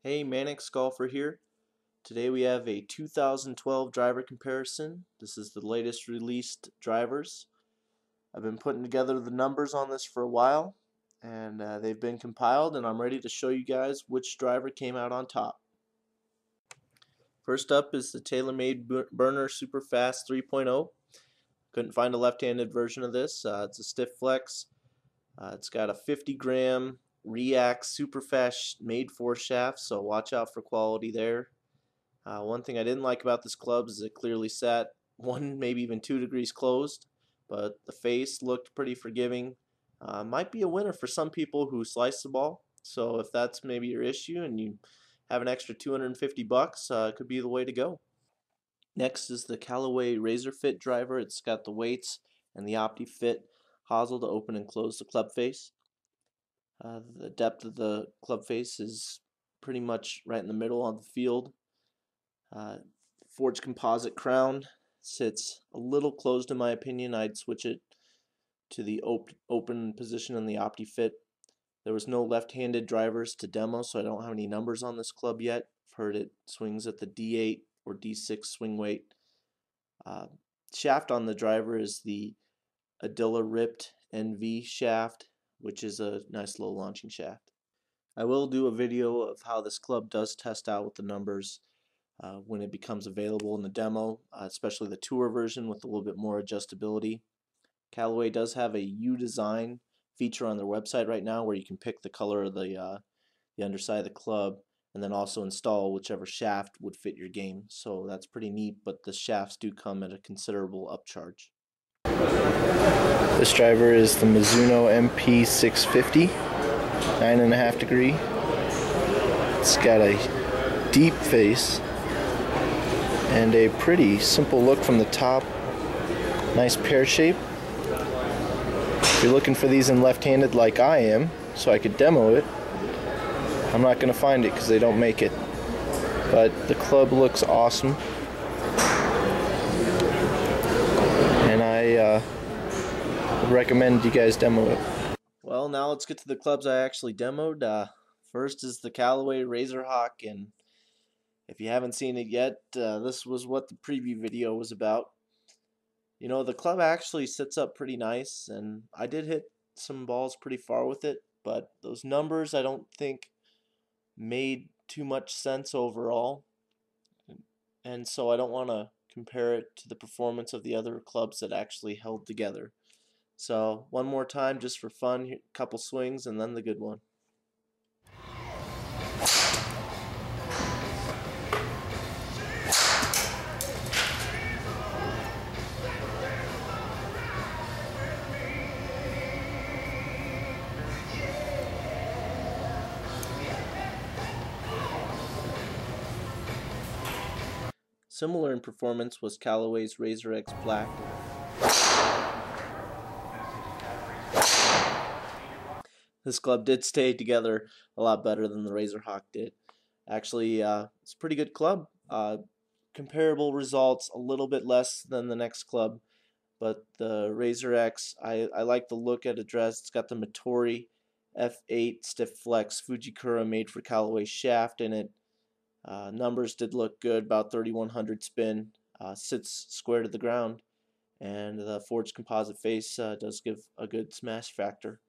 Hey, Mannix Golfer here. Today we have a 2012 driver comparison. This is the latest released drivers. I've been putting together the numbers on this for a while, and they've been compiled, and I'm ready to show you guys which driver came out on top. First up is the TaylorMade Burner Super Fast 3.0. Couldn't find a left-handed version of this. It's a stiff flex. It's got a 50-gram React super fast made for shaft, so watch out for quality there. One thing I didn't like about this club is it clearly sat 1, maybe even 2 degrees closed, but the face looked pretty forgiving. Might be a winner for some people who slice the ball, so if that's maybe your issue and you have an extra 250 bucks, it could be the way to go. Next is the Callaway RAZR Fit driver. It's got the weights and the OptiFit hosel to open and close the club face. The depth of the club face is pretty much right in the middle on the field. Forged composite crown sits a little closed in my opinion. I'd switch it to the open position in the OptiFit. There was no left-handed drivers to demo, so I don't have any numbers on this club yet. I've heard it swings at the D8 or D6 swing weight. Shaft on the driver is the Adilla Ripped NV shaft, which is a nice low launching shaft. I will do a video of how this club does test out with the numbers when it becomes available in the demo, especially the tour version with a little bit more adjustability. Callaway does have a U-Design feature on their website right now where you can pick the color of the underside of the club and then also install whichever shaft would fit your game. So that's pretty neat, but the shafts do come at a considerable upcharge. This driver is the Mizuno MP650, 9.5 degree. It's got a deep face and a pretty simple look from the top. Nice pear shape. If you're looking for these in left-handed like I am, so I could demo it, I'm not going to find it because they don't make it. But the club looks awesome. And I would recommend you guys demo it. Well, now let's get to the clubs I actually demoed. First is the Callaway RAZR Hawk, and if you haven't seen it yet, this was what the preview video was about. You know, the club actually sits up pretty nice, and I did hit some balls pretty far with it, but those numbers I don't think made too much sense overall, and so I don't want to compare it to the performance of the other clubs that actually held together. So one more time just for fun, a couple swings and then the good one. Similar in performance was Callaway's RAZR X Black. This club did stay together a lot better than the RAZR Hawk did. Actually, it's a pretty good club. Comparable results, a little bit less than the next club, but the RAZR X, I like the look at address. It's got the Motori F8 stiff flex Fujikura made for Callaway shaft in it. Numbers did look good, about 3100 spin, sits square to the ground, and the forged composite face does give a good smash factor.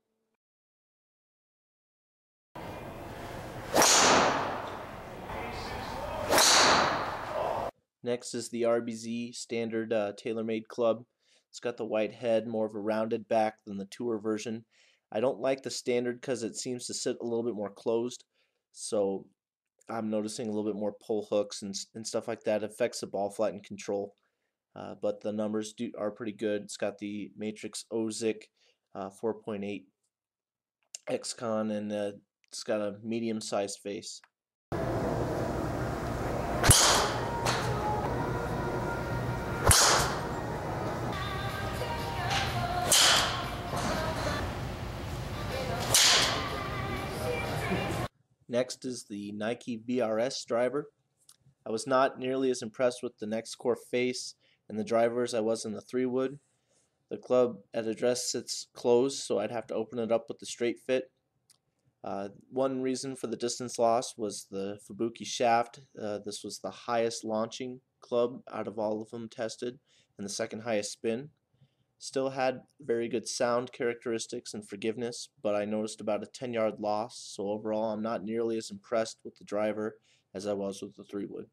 Next is the RBZ standard TaylorMade club. It's got the white head, more of a rounded back than the tour version. I don't like the standard because it seems to sit a little bit more closed, so I'm noticing a little bit more pull hooks and stuff like that. It affects the ball flight and control, but the numbers are pretty good. It's got the Matrix Ozic 4.8 XCon, and it's got a medium-sized face. Next is the Nike VRS driver. I was not nearly as impressed with the next core face and the driver as I was in the 3-wood. The club at address sits closed, so I'd have to open it up with the straight fit. One reason for the distance loss was the Fubuki shaft. This was the highest launching club out of all of them tested, and the second highest spin. Still had very good sound characteristics and forgiveness, but I noticed about a 10-yard loss, so overall I'm not nearly as impressed with the driver as I was with the 3-wood.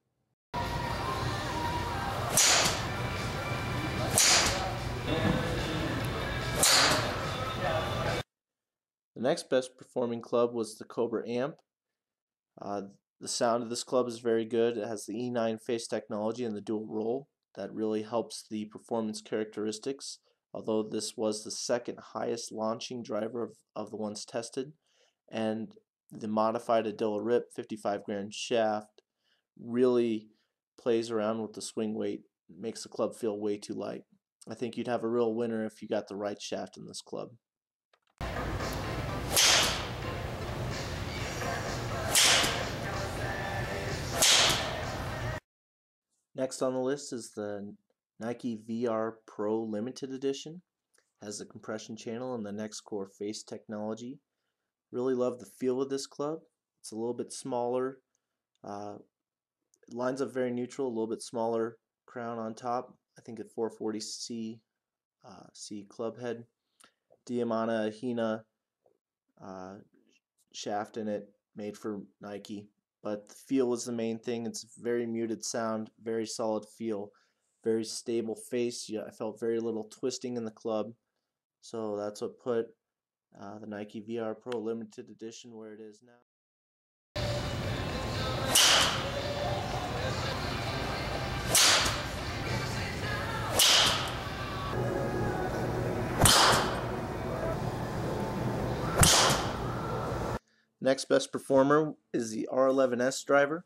The next best performing club was the Cobra Amp. The sound of this club is very good. It has the E9 face technology and the dual roll. That really helps the performance characteristics, although this was the second highest launching driver of the ones tested. And the modified Adilla Rip 55 gram shaft really plays around with the swing weight, makes the club feel way too light. I think you'd have a real winner if you got the right shaft in this club. Next on the list is the Nike VR Pro Limited Edition. Has a compression channel and the next core face technology. Really love the feel of this club. It's a little bit smaller. It lines up very neutral, a little bit smaller crown on top. I think a 440C club head. Diamana Hina shaft in it, made for Nike. But the feel is the main thing. It's very muted sound, very solid feel, very stable face. Yeah, I felt very little twisting in the club. So that's what put the Nike VR Pro Limited Edition where it is now. Next best performer is the R11s driver.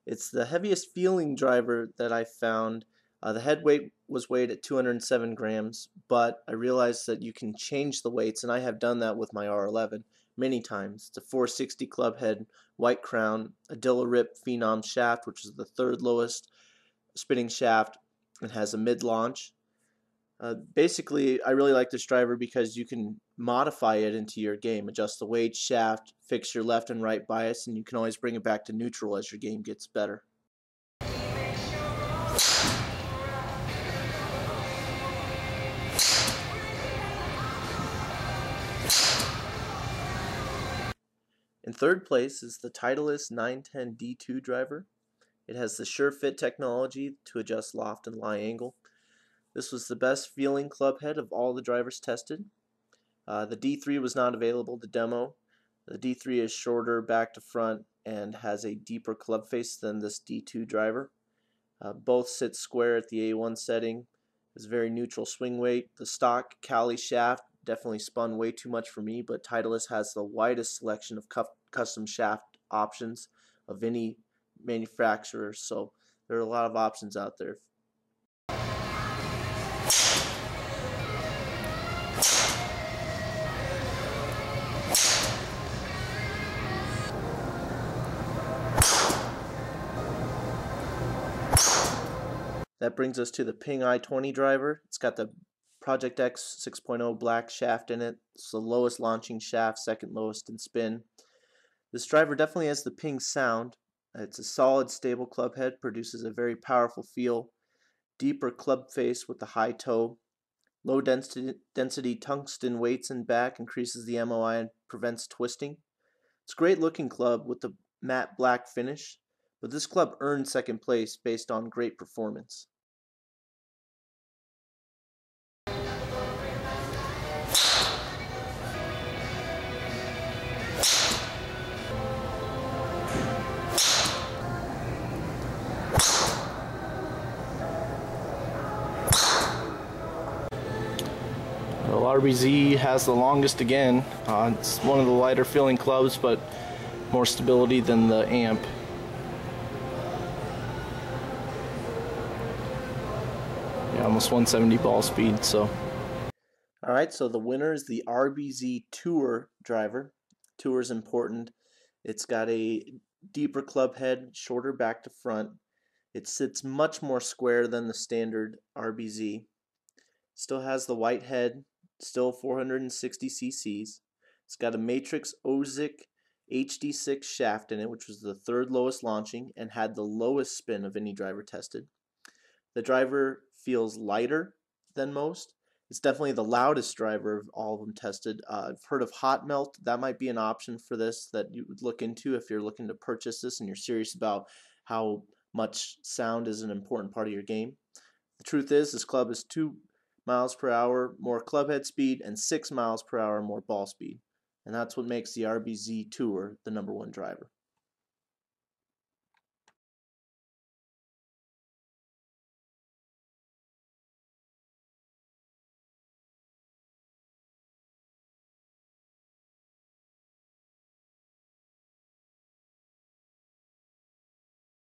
It's the heaviest feeling driver that I found. The head weight was weighed at 207 grams, but I realized that you can change the weights, and I have done that with my R11 many times. It's a 460 club head, white crown, Adilla Rip Phenom shaft, which is the third lowest spinning shaft, and has a mid-launch. Basically, I really like this driver because you can modify it into your game, adjust the weight, shaft, fix your left and right bias, and you can always bring it back to neutral as your game gets better. In third place is the Titleist 910 D2 driver. It has the Sure Fit technology to adjust loft and lie angle. This was the best feeling club head of all the drivers tested. The D3 was not available to demo. The D3 is shorter back to front and has a deeper club face than this D2 driver. Both sit square at the A1 setting. It's very neutral swing weight. The stock Cali shaft definitely spun way too much for me, but Titleist has the widest selection of custom shaft options of any manufacturer, so there are a lot of options out there. That brings us to the Ping i20 driver. It's got the Project X 6.0 black shaft in it. It's the lowest launching shaft, second lowest in spin. This driver definitely has the Ping sound. It's a solid, stable club head, produces a very powerful feel. Deeper club face with the high toe. Low density tungsten weights in back increases the MOI and prevents twisting. It's a great looking club with the matte black finish, but this club earned second place based on great performance. Well, RBZ has the longest again. It's one of the lighter feeling clubs, but more stability than the Amp. Yeah, almost 170 ball speed. So, all right. So the winner is the RBZ Tour driver. Tour is important. It's got a deeper club head, shorter back to front. It sits much more square than the standard RBZ. Still has the white head, still 460 cc's. It's got a Matrix Ozic HD6 shaft in it, which was the third lowest launching and had the lowest spin of any driver tested. The driver feels lighter than most. It's definitely the loudest driver of all of them tested. I've heard of hot melt. That might be an option for this that you would look into if you're looking to purchase this and you're serious about how much sound is an important part of your game. The truth is, this club is 2 miles per hour more club head speed and 6 miles per hour more ball speed. And that's what makes the RBZ Tour the #1 driver.